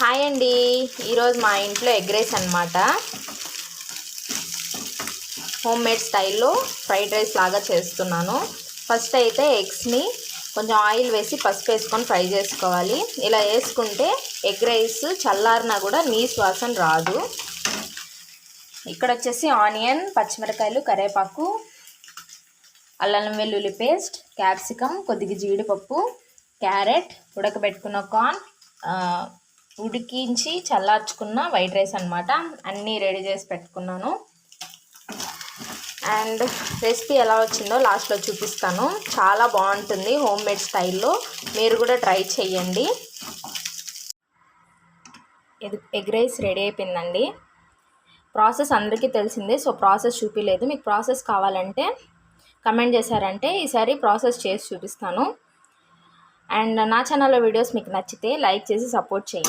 Hi అండి. ఈరోజు మా ఇంట్లో ఎగ్ రైస్ అనమాట. హోమ్ మేడ్ స్టైల్లో ఫ్రైడ్ రైస్ లాగా చేస్తున్నాను. ఫస్ట్ అయితే ఎగ్స్ని కొంచెం ఆయిల్ వేసి పసుపు వేసుకొని ఫ్రై చేసుకోవాలి. ఇలా వేసుకుంటే ఎగ్ రైస్ చల్లారినా కూడా నీసు వాసన రాదు. ఇక్కడ వచ్చేసి ఆనియన్, పచ్చిమిరకాయలు, కరివేపాకు, అల్లం వెల్లుల్లి పేస్ట్, క్యాప్సికమ్, కొద్దిగా జీడిపప్పు, క్యారెట్, ఉడకబెట్టుకున్న కార్న్, ఉడికించి చల్లార్చుకున్న వైట్ రైస్ అనమాట. అన్నీ రెడీ చేసి పెట్టుకున్నాను. అండ్ రెసిపీ ఎలా వచ్చిందో లాస్ట్లో చూపిస్తాను. చాలా బాగుంటుంది హోమ్ మేడ్ స్టైల్లో. మీరు కూడా ట్రై చేయండి. ఎగ్ రైస్ రెడీ అయిపోయిందండి. ప్రాసెస్ అందరికీ తెలిసిందే, సో ప్రాసెస్ చూపించలేదు. మీకు ప్రాసెస్ కావాలంటే కమెంట్ చేశారంటే ఈసారి ప్రాసెస్ చేసి చూపిస్తాను. అండ్ నా ఛానల్లో వీడియోస్ మీకు నచ్చితే లైక్ చేసి సపోర్ట్ చేయండి.